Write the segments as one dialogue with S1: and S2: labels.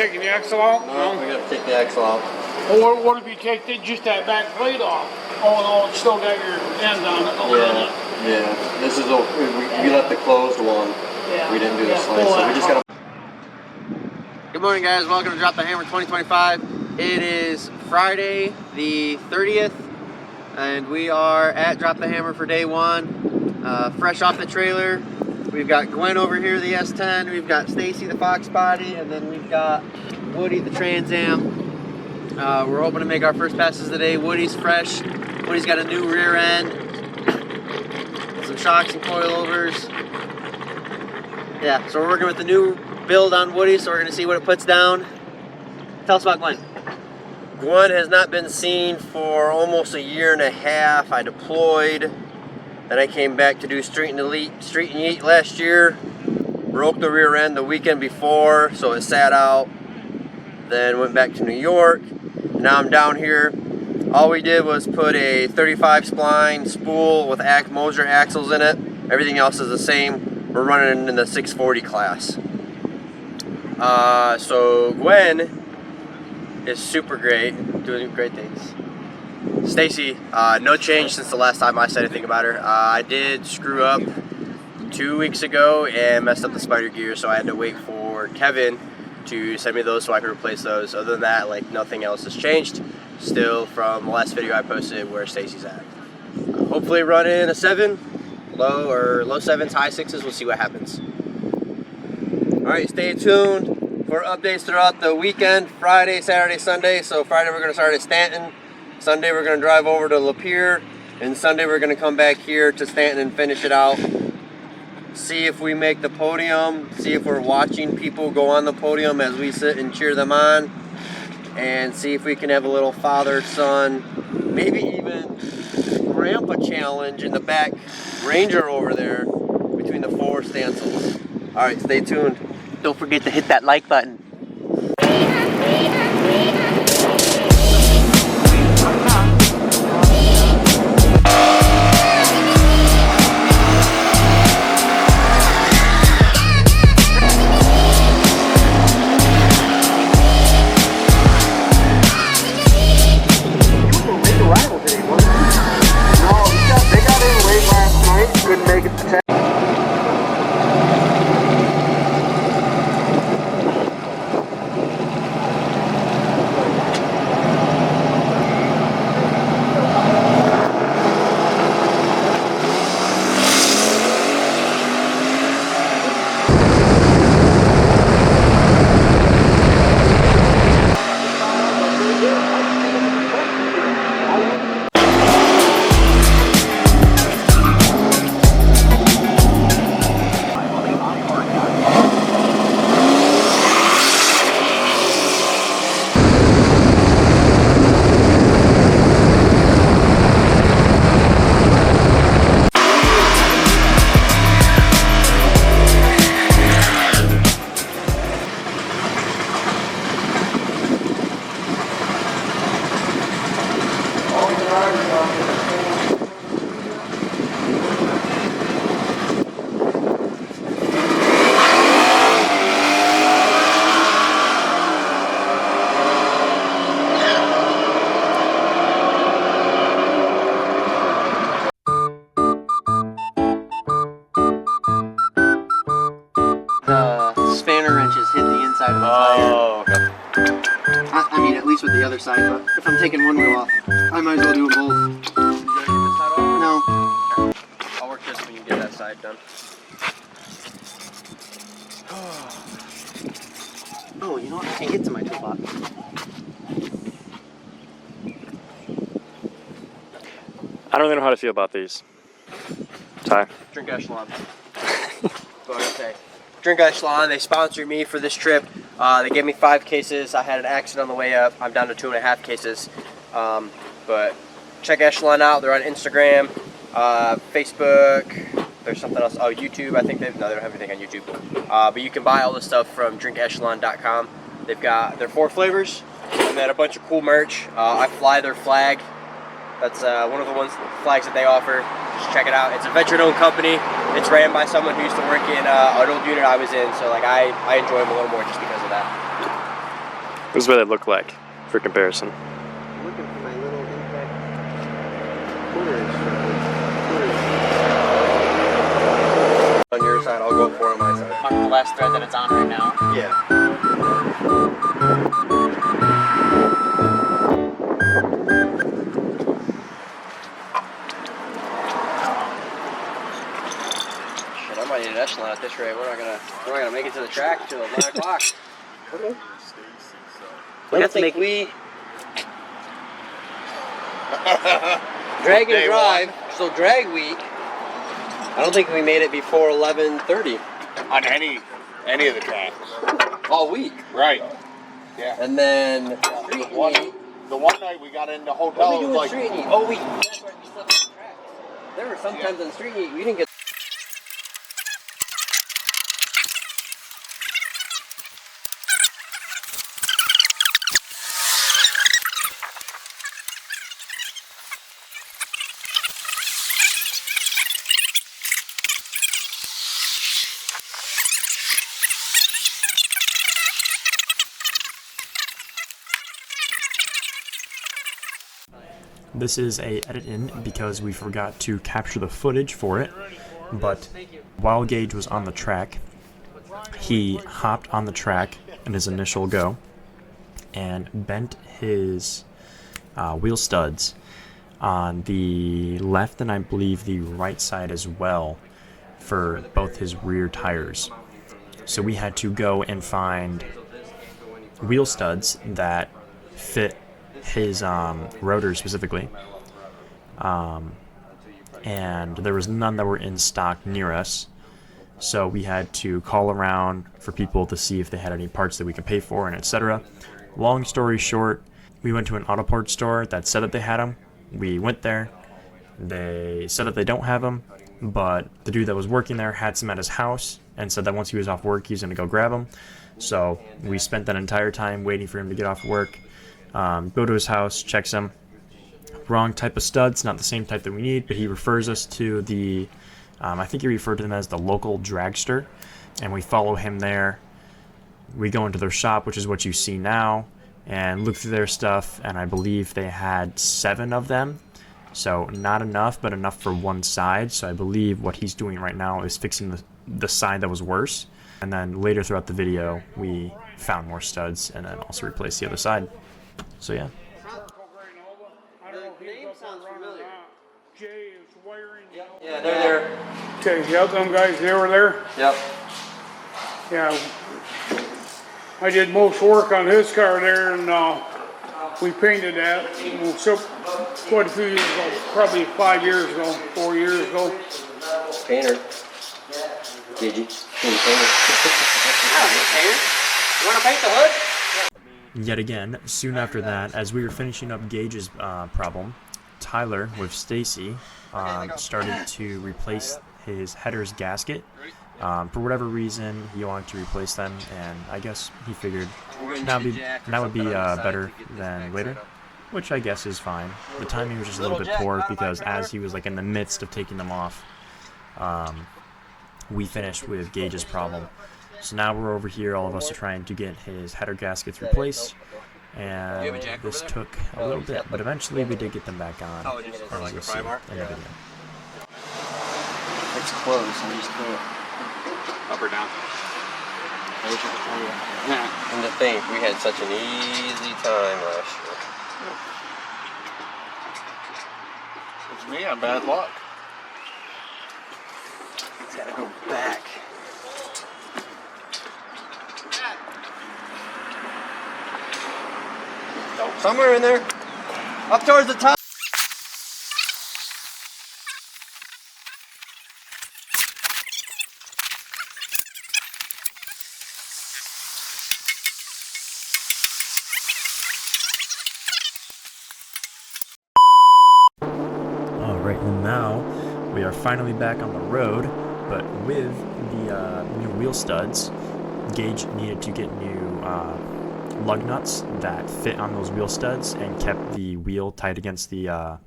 S1: taking the axle out?
S2: No, we gotta take the axle out.
S1: Or what if you take just that back plate off? Oh no, it's still got your end on it.
S2: Yeah. This is we left the closed one.
S1: Yeah.
S2: We didn't do the slice, so we just gotta.
S3: Good morning, guys. Welcome to Drop the Hammer 2025. It is Friday the 30th, and we are at Drop the Hammer for day one. Fresh off the trailer. We've got Gwen over here, the S10. We've got Stacy, the Fox Body, and then we've got Woody, the Trans Am. We're hoping to make our first passes today. Woody's fresh. Woody's got a new rear end, some shocks and coilovers. Yeah, so we're working with the new build on Woody, so we're going to see what it puts down. Tell us about Gwen. Gwen has not been seen for almost a year and a half. I deployed, then I came back to do Street and Yeet last year. Broke the rear end the weekend before, so it sat out. Then went back to New York. Now I'm down here. All we did was put a 35 spline spool with Moser axles in it. Everything else is the same. We're running in the 640 class. So Gwen is super great, doing great things. Stacy, no change since the last time I said anything about her. I did screw up 2 weeks ago and messed up the spider gear, so I had to wait for Kevin to send me those so I could replace those. Other than that, like, nothing else has changed. Still from the last video I posted where Stacy's at. Hopefully running a 7, low 7s, high 6s. We'll see what happens. Alright, stay tuned for updates throughout the weekend, Friday, Saturday, Sunday. So Friday we're going to start at Stanton. Sunday we're going to drive over to Lapeer. And Sunday we're going to come back here to Stanton and finish it out. See if we make the podium, see if we're watching people go on the podium as we sit and cheer them on, and see if we can have a little father-son, maybe even grandpa challenge in the back Ranger over there between the 4 stancils. Alright, stay tuned. Don't forget to hit that like button.
S2: Couldn't make it to 10.
S3: The spanner wrenches hit the inside of the tire.
S2: Oh, okay.
S3: I mean, at least with the other side, but if I'm taking one wheel off, I might as well do them both.
S2: You gonna get this side off?
S3: No.
S2: I'll work this when you get that side done.
S3: Oh, you know what? I can't get to my toolbox.
S4: I don't really know how to feel about these. Ty.
S3: Drink Echelon. Go ahead, say. Drink Echelon, they sponsored me for this trip. They gave me 5 cases. I had an accident on the way up. I'm down to 2.5 cases. But check Echelon out. They're on Instagram, Facebook. There's something else. Oh, YouTube. I think they don't have anything on YouTube. But you can buy all this stuff from drinkechelon.com. They've got their 4 flavors and then a bunch of cool merch. I fly their flag. That's one of the flags that they offer. Just check it out. It's a veteran-owned company. It's ran by someone who used to work in an old unit I was in, so like I enjoy them a little more just because of that.
S4: This is what they look like for comparison.
S3: I'm looking for my little impact quarter-inch. On your side, I'll go for on my side.
S5: Mark the last thread that it's on right now.
S3: Yeah. Shit, I might need an echelon at this rate. We're not gonna make it to the track till 9 o'clock. Okay. I don't think we drag and drive, so drag week. I don't think we made it before 11:30
S6: On any of the tracks.
S3: all week.
S6: Right. Yeah.
S3: And then street meet.
S6: The one night we got in the
S3: What
S6: hotel,
S3: are we
S6: it
S3: doing
S6: was like,
S3: street meet? Oh, that's right, we slept on the tracks. There were some times on street meet we didn't get.
S7: This is a edit in because we forgot to capture the footage for it, but while Gage was on the track, he hopped on the track in his initial go and bent his wheel studs on the left and I believe the right side as well for both his rear tires. So we had to go and find wheel studs that fit his rotor specifically, and there was none that were in stock near us, so we had to call around for people to see if they had any parts that we could pay for and etc. Long story short, we went to an auto parts store that said that they had them. We went there, they said that they don't have them, but the dude that was working there had some at his house and said that once he was off work he was going to go grab them. So we spent that entire time waiting for him to get off work. Go to his house, checks him. Wrong type of studs, not the same type that we need, but he refers us to the, I think he referred to them as the local dragster, and we follow him there. We go into their shop, which is what you see now, and look through their stuff, and I believe they had 7 of them, so not enough, but enough for one side. So I believe what he's doing right now is fixing the side that was worse, and then later throughout the video, we found more studs, and then also replaced the other side. So yeah.
S3: The name sounds familiar.
S1: Jay is wiring.
S3: Yeah, they're there.
S1: Okay, yep, them guys, they were there.
S3: Yep.
S1: Yeah. I did most work on his car there, and we painted that. So quite a few years ago, probably 5 years ago, 4 years ago.
S3: Painter. Gagey. Painter. You want to paint the hood?
S7: Yet again, soon after that, as we were finishing up Gage's problem, Tyler with Stacy started to replace his header's gasket. For whatever reason, he wanted to replace them, and I guess he figured that would be better than later, which I guess is fine. The timing was just a little bit poor because as he was like in the midst of taking them off, we finished with Gage's problem. So now we're over here, all of us are trying to get his header gaskets replaced, and this took a little bit, but eventually we did get them back on, or like you'll see in the video.
S2: It's close, I just can't.
S6: up or down.
S3: And to think, we had such an easy time last year.
S6: It's me on bad luck.
S3: It's gotta go back. Somewhere in there. Up towards the top.
S7: Alright, well now we are finally back on the road, but with the new wheel studs, Gage needed to get new lug nuts that fit on those wheel studs and kept the wheel tight against the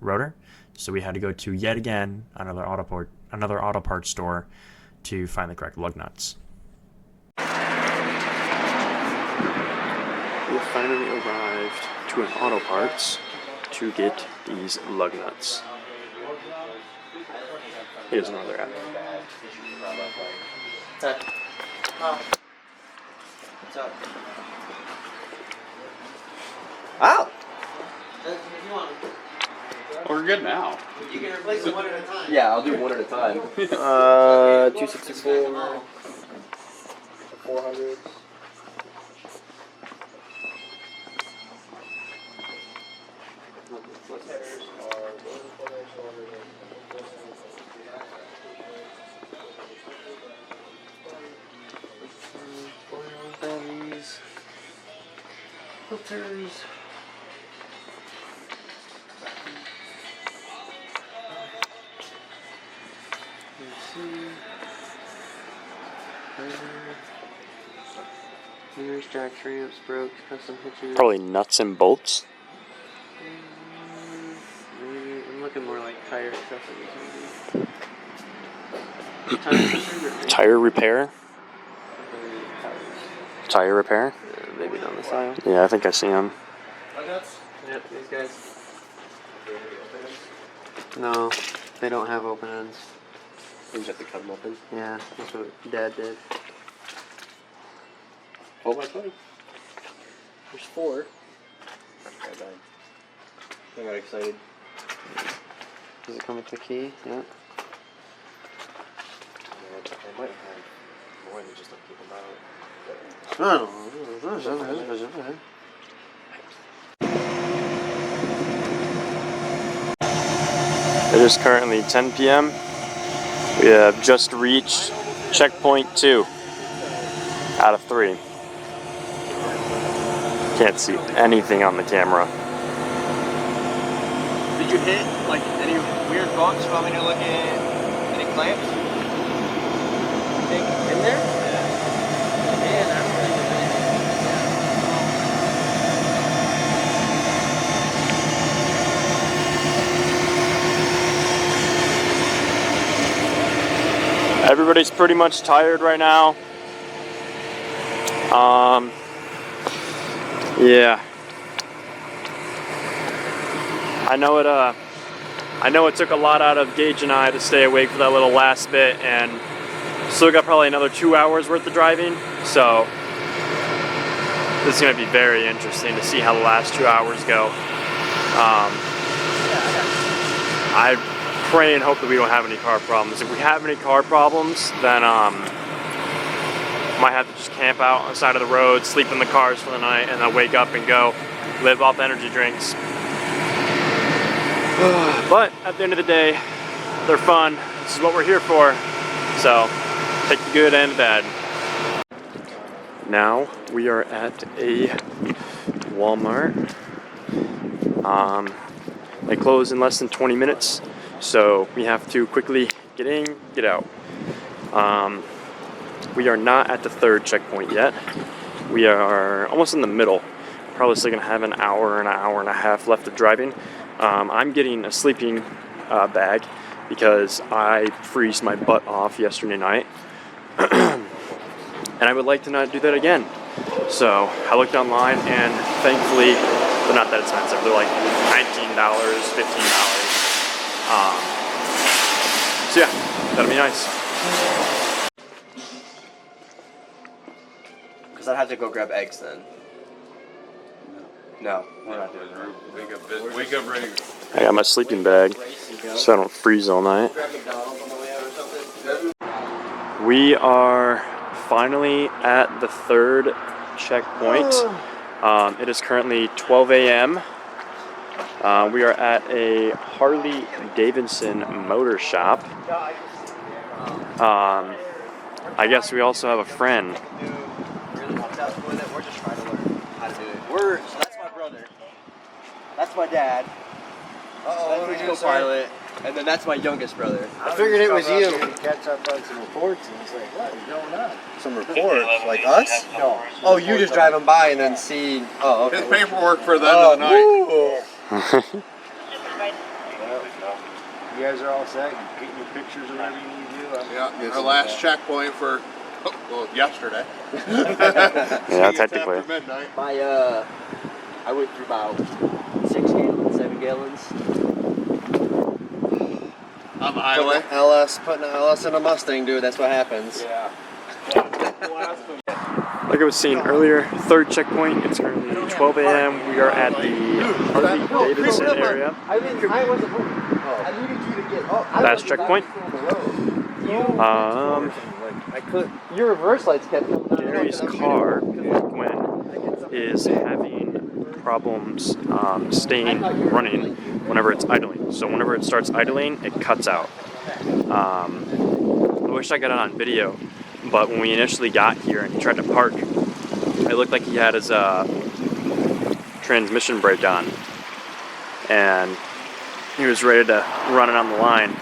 S7: rotor. So we had to go to yet again another auto parts store to find the correct lug nuts.
S2: We
S7: finally arrived to an auto parts to get these lug nuts. Here's another app.
S3: What's up? Wow!
S6: We're good now.
S3: You can replace them one at a time. Yeah, I'll do one at a time. 264. 400. Filters. Mirrors, jack ramps, spokes, custom hitches.
S7: Probably nuts and bolts.
S3: I'm looking more like tire accessories.
S7: Tire repair. Tire repair.
S3: Maybe on the side.
S7: Yeah, I think I see them.
S3: Yep, these guys. No, they don't have open ends.
S2: You just have to cut them open.
S3: Yeah, that's what Dad did.
S2: 12 by 20.
S3: There's 4.
S2: I got excited.
S3: Does it come with the key? Yeah.
S2: I might have more than just a people out.
S7: It is currently 10 p.m. We have just reached checkpoint 2 out of 3. Can't see anything on the camera.
S3: Did you hit like any weird bumps while you're looking at any clamps? In there? Yeah. Man, I don't think
S7: Everybody's pretty much tired right now. Yeah. I know it took a lot out of Gage and I to stay awake for that little last bit, and still got probably another 2 hours worth of driving. So this is going to be very interesting to see how the last 2 hours go. I pray and hope that we don't have any car problems. If we have any car problems, then might have to just camp out on the side of the road, sleep in the cars for the night, and then wake up and go live off energy drinks. But at the end of the day, they're fun. This is what we're here for. So take the good and the bad. Now we are at a Walmart. They close in less than 20 minutes, so we have to quickly get in, get out. We are not at the 3rd checkpoint yet. We are almost in the middle. Probably still gonna have an hour and a half left of driving. I'm getting a sleeping bag because I freezed my butt off yesterday night. And I would like to not do that again. So I looked online, and thankfully they're not that expensive. They're like $19, $15. So yeah, that'll be nice.
S3: Because I'd have to go grab eggs then. No, we're not doing that.
S6: Wake up ready.
S7: I got my sleeping bag so I don't freeze all night.
S3: Grab McDonald's on the way out or something.
S7: We are finally at the 3rd checkpoint. It is currently 12 a.m. We are at a Harley Davidson motor shop. I guess we also have a friend.
S3: We're just trying to learn how to do it. So that's my brother. That's my dad. That's my co-pilot. And then that's my youngest brother.
S2: I figured it was you.
S8: Catch up on some reports, and it's like, what is going on?
S2: Some reports, like us?
S8: No.
S2: Oh, you just drive them by and then see. Oh, okay.
S6: His paperwork for the end of the night.
S8: You guys are all set. You get your pictures and whatever you need to do.
S6: Yeah, our last checkpoint for Well, yesterday.
S4: Yeah, technically.
S6: After midnight.
S3: I went through about 6 gallons, 7 gallons.
S6: On the highway.
S3: Putting an LS in a Mustang, dude, that's what happens.
S8: Yeah.
S7: Like I was saying earlier, third checkpoint. It's currently 12 a.m. We are at the Harley Davidson area.
S3: I wasn't home. I needed you to get up.
S7: Last checkpoint.
S3: Your reverse lights kept coming on.
S7: Gary's car, Gwen, is having problems staying running whenever it's idling. So whenever it starts idling, it cuts out. I wish I got it on video, but when we initially got here and he tried to park, it looked like he had his transmission brake on, and he was ready to run it on the line.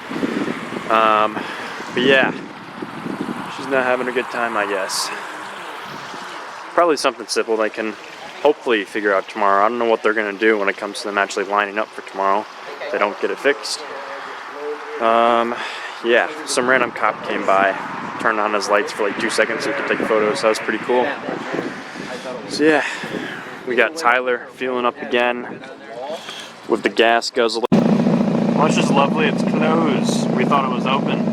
S7: But yeah, she's not having a good time, I guess. Probably something simple they can hopefully figure out tomorrow. I don't know what they're gonna do when it comes to them actually lining up for tomorrow if they don't get it fixed. Yeah, some random cop came by, turned on his lights for like 2 seconds so he could take photos. That was pretty cool. So yeah, we got Tyler fueling up again with the gas guzzler. Well, it's just lovely. It's closed. We thought it was open.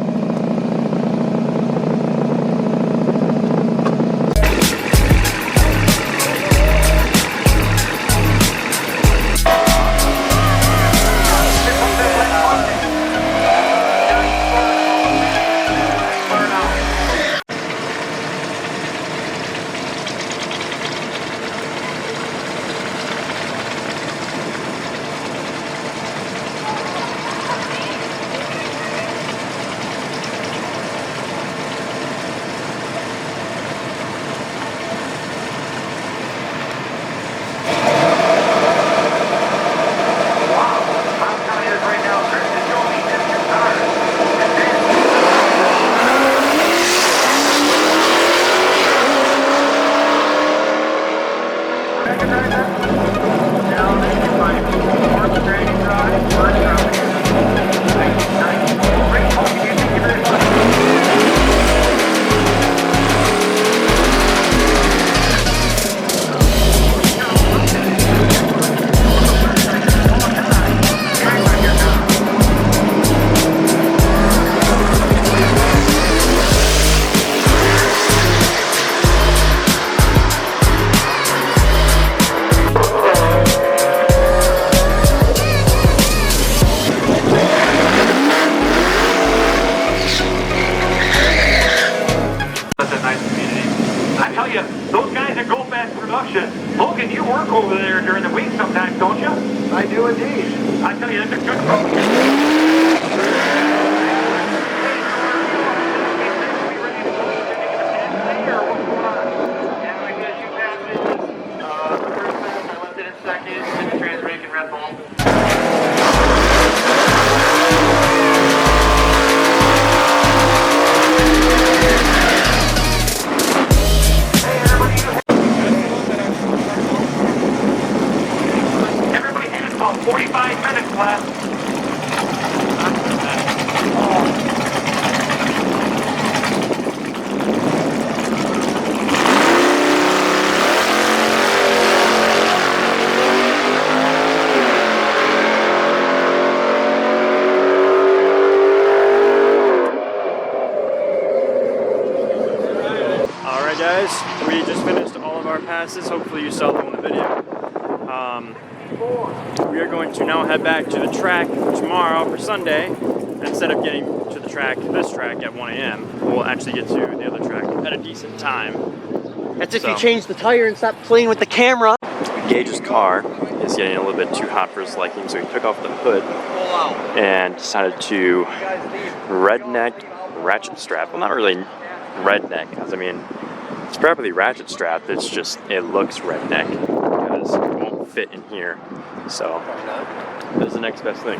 S9: Those guys at Go Fast Production, Logan, you work over there during the week sometimes, don't you?
S3: I do indeed.
S9: I tell you, that's a good Everybody has about 45 minutes left.
S7: Alright guys, we just finished all of our passes. Hopefully you saw them in the video. We are going to now head back to the track tomorrow for Sunday. Instead of getting to the track, this track at 1 a.m., we'll actually get to the other track at a decent time.
S3: That's if you change the tire and stop playing with the camera.
S7: Gage's car is getting a little bit too hot for his liking, so he took off the hood and decided to redneck ratchet strap. Well, not really redneck, because I mean, it's properly ratchet strapped, it's just, it looks redneck because it won't fit in here. So, that's the next best thing.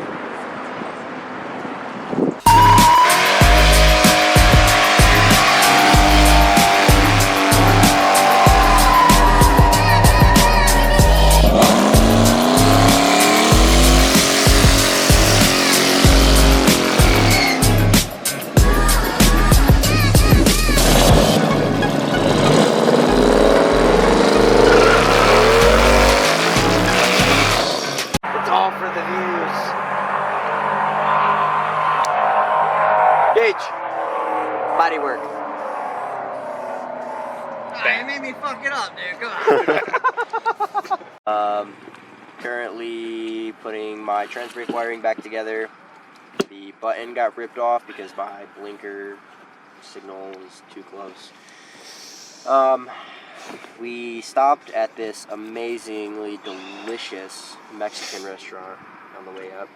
S3: Body work.
S2: You made me fuck it up, dude. Come on.
S3: Currently putting my trans brake wiring back together. The button got ripped off because my blinker signal is too close. We stopped at this amazingly delicious Mexican restaurant on the way up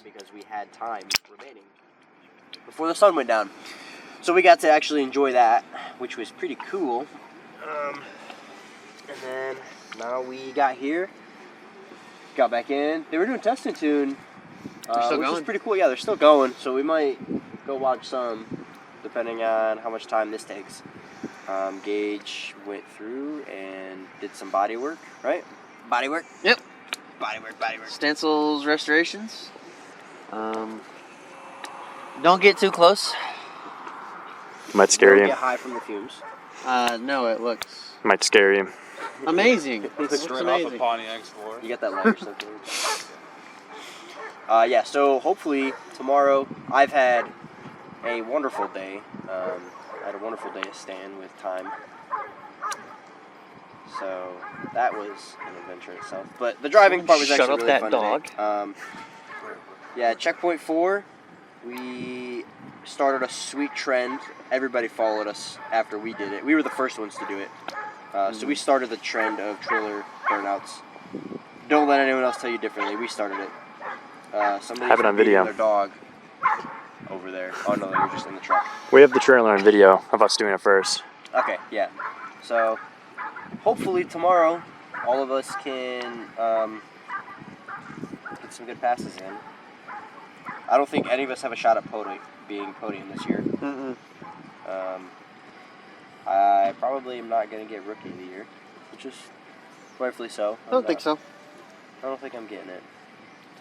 S3: because we had time remaining before the sun went down. So we got to actually enjoy that, which was pretty cool. And then now we got here, got back in. They were doing test and tune, which is pretty cool. Yeah, they're still going, so we might go watch some, depending on how much time this takes. Gage went through and did some body work, right? Body work?
S2: Yep.
S3: Body work, body work.
S2: Stencils restorations. Don't get too close.
S4: Might scare
S3: Don't
S4: you.
S3: get high from the fumes.
S2: No, it looks
S4: Might scare you.
S2: amazing. It looks
S6: Straight
S2: amazing.
S6: off of Pontiac floor.
S3: You got that light or something? Yeah, so hopefully tomorrow, I've had a wonderful day. I had a wonderful day of staying with time. So that was an adventure in itself. But the driving part was actually really fun today. Yeah, checkpoint 4, we started a sweet trend. Everybody followed us after we did it. We were the first ones to do it. So we started the trend of trailer burnouts. Don't let anyone else tell you differently. We started it. Somebody
S4: Have it on video.
S3: Their dog over there. Oh no, you're just in the truck.
S4: We have the trailer on video of us doing it first.
S3: Okay, yeah. So hopefully tomorrow, all of us can get some good passes in. I don't think any of us have a shot at being podium this year. I probably am not going to get Rookie of the Year, which is rightfully so.
S2: I don't think so.
S3: I don't think I'm getting it.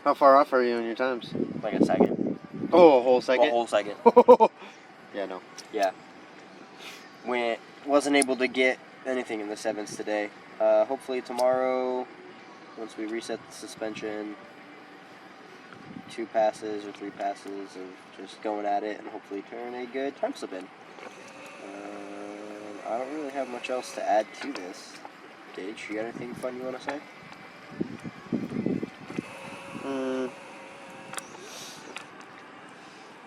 S2: How far off are you in your times?
S3: Like a second.
S2: Oh, a whole second?
S3: A whole second.
S2: Yeah, no.
S3: Yeah. Wasn't able to get anything in the 7s today. Hopefully tomorrow, once we reset the suspension, 2 passes or 3 passes of just going at it and hopefully turn a good time slip in. I don't really have much else to add to this. Gage, you got anything fun you want to say?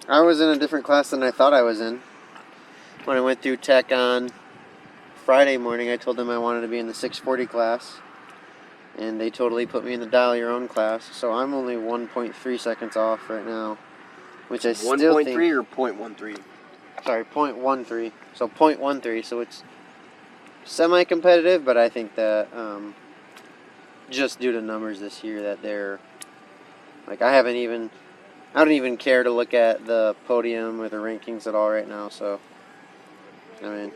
S2: I was in a different class than I thought I was in. When I went through tech on Friday morning, I told them I wanted to be in the 640 class. And they totally put me in the dial your own class. So I'm only 1.3 seconds off right now. Which I still think...
S3: 1.3 or 0.13?
S2: Sorry, 0.13. So 0.13. So it's semi-competitive, but I think that just due to numbers this year that they're... Like, I don't even care to look at the podium or the rankings at all right now, so... I mean...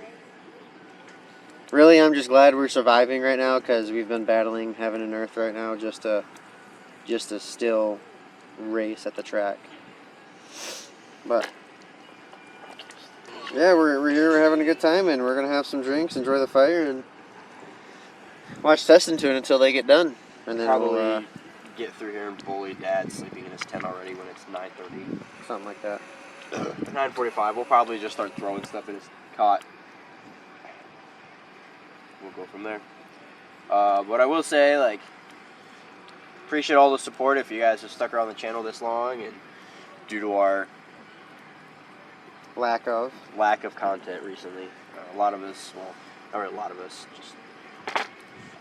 S2: Really, I'm just glad we're surviving right now because we've been battling heaven and earth right now just to still race at the track. But yeah, we're here, we're having a good time, and we're gonna have some drinks, enjoy the fire, and watch Test and Tune until they get done, and then
S3: Probably
S2: we'll
S3: get through here and bully Dad sleeping in his tent already when it's 9:30.
S2: something like that.
S3: 9:45. We'll probably just start throwing stuff in his cot. We'll go from there. But I will say, like, appreciate all the support if you guys have stuck around the channel this long, and due to our
S2: Lack of.
S3: content recently, a lot of us, well, not really a lot of us, just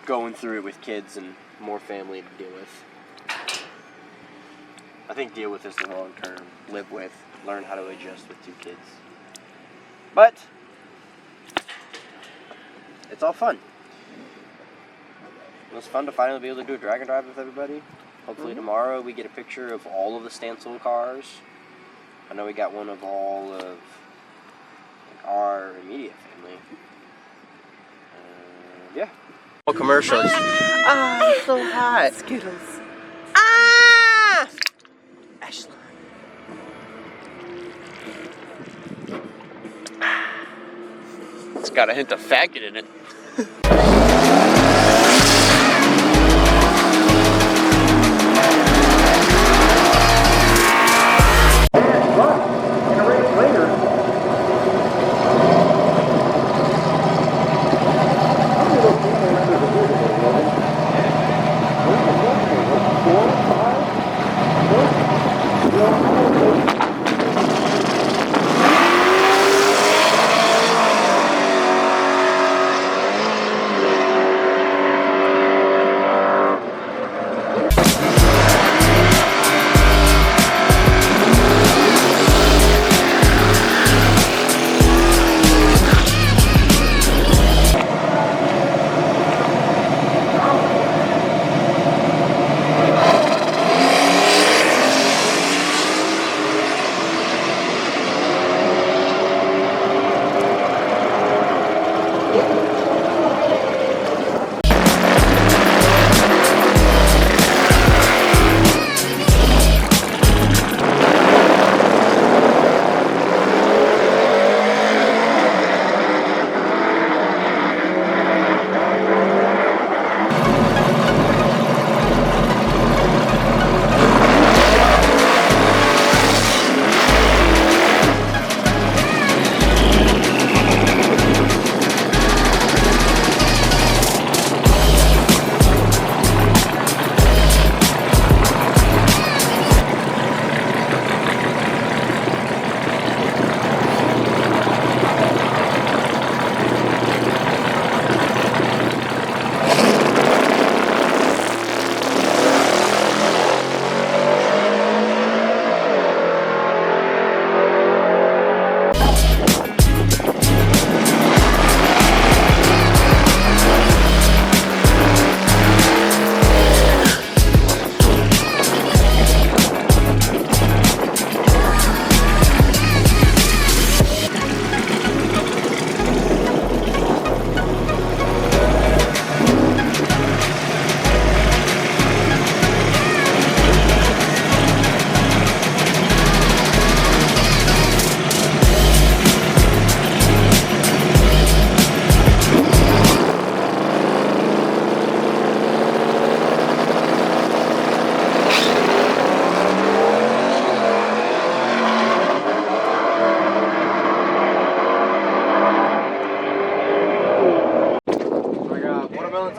S3: going through it with kids and more family to deal with. I think deal with is the wrong term. Live with, learn how to adjust with 2 kids. But it's all fun. It was fun to finally be able to do a drag and drive with everybody. Hopefully tomorrow we get a picture of all of the Stancil cars. I know we got one of all of our immediate family. Yeah. All commercials.
S2: Ah, it's so hot.
S10: Skittles.
S3: Ah! Ashley.
S2: It's got a hint of faggot in it.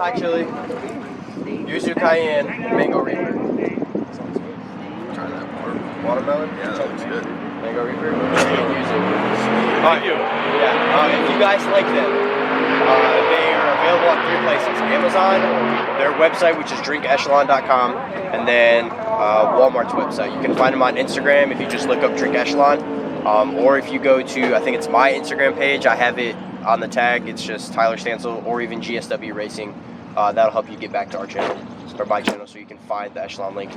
S3: Thai chili, yuzu cayenne, mango reaper.
S6: Try that part.
S3: Watermelon?
S6: Yeah, that looks good.
S3: Mango reaper. Yuzu. Thank you. Yeah. If you guys like them, they are available at 3 places: Amazon, their website, which is drinkechelon.com, and then Walmart's website. You can find them on Instagram if you just look up Drink Echelon, or if you go to, I think it's my Instagram page, I have it on the tag. It's just Tyler Stansel, or even GSW Racing. That'll help you get back to our channel, or my channel, so you can find the Echelon link.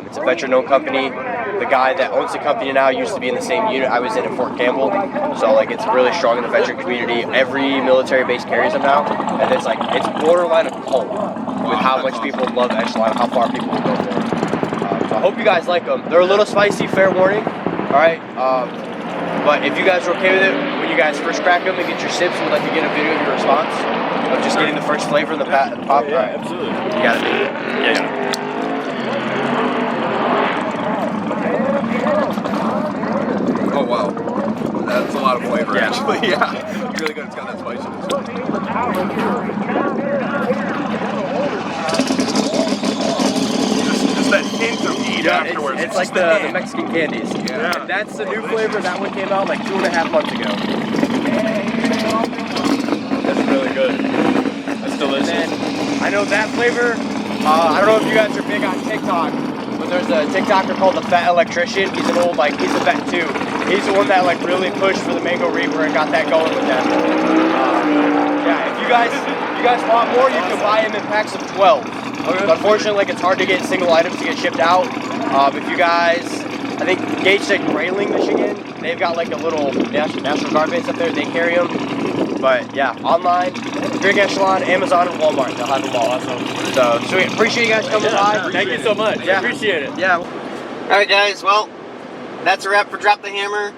S3: It's a veteran-owned company. The guy that owns the company now used to be in the same unit I was in at Fort Campbell, so like it's really strong in the veteran community. Every military base carries them now, and it's like it's borderline a cult with how much people love Echelon, how far people will go for it. So I hope you guys like them. They're a little spicy, fair warning. All right, but if you guys are okay with it, when you guys first crack them and get your sips, we'd like to get a video of your response of just getting the first flavor of the pop.
S8: Yeah, absolutely.
S3: You got it.
S4: Yeah.
S6: Oh wow, that's a lot of flavor
S3: Yeah.
S6: actually. Yeah, it's really good. It's got that spiciness. Just that hint of heat afterwards.
S3: It's like the Mexican candies.
S6: Yeah.
S3: And that's the new flavor. That one came out like 2.5 months ago.
S8: That's really good. That's delicious.
S3: And I know that flavor. I don't know if you guys are big on TikTok, but there's a TikToker called the Fat Electrician. He's an old, like, he's a vet too. He's the one that like really pushed for the Mango Reaper and got that going with them. Yeah, if you guys want more, you can buy them in packs of 12. But unfortunately, like, it's hard to get single items to get shipped out. If you guys, I think Gage said Grayling, Michigan, they've got like a little National Guard base up there. They carry them. But yeah, online, Drink Echelon, Amazon, and Walmart. They'll have them all. So we appreciate you guys coming by.
S8: Thank you so much.
S3: Yeah.
S8: Appreciate it.
S3: Yeah.
S2: Alright guys, well, that's a wrap for Drop the Hammer.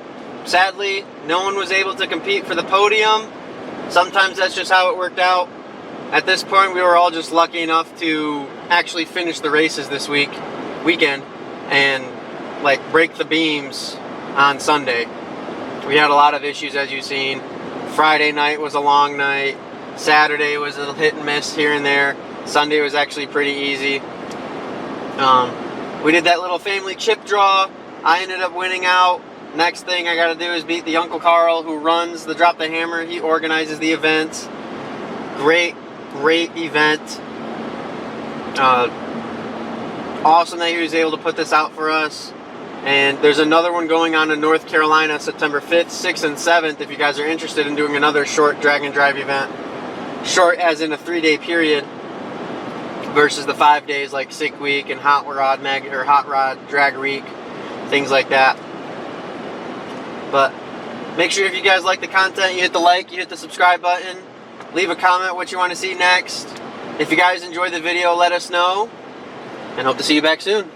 S2: Sadly, no one was able to compete for the podium. Sometimes that's just how it worked out. At this point, we were all just lucky enough to actually finish the races this weekend, and like break the beams on Sunday. We had a lot of issues, as you've seen. Friday night was a long night. Saturday was a hit and miss here and there. Sunday was actually pretty easy. We did that little family chip draw. I ended up winning out. Next thing I got to do is beat the Uncle Carl who runs the Drop the Hammer. He organizes the event. Great event. Awesome that he was able to put this out for us. And there's another one going on in North Carolina, September 5th, 6th, and 7th, if you guys are interested in doing another short drag and drive event. Short as in a 3-day period versus the 5 days like Sick Week and Hot Rod Drag Week, things like that. But make sure if you guys like the content, you hit the like, you hit the subscribe button, leave a comment what you want to see next. If you guys enjoyed the video, let us know, and hope to see you back soon.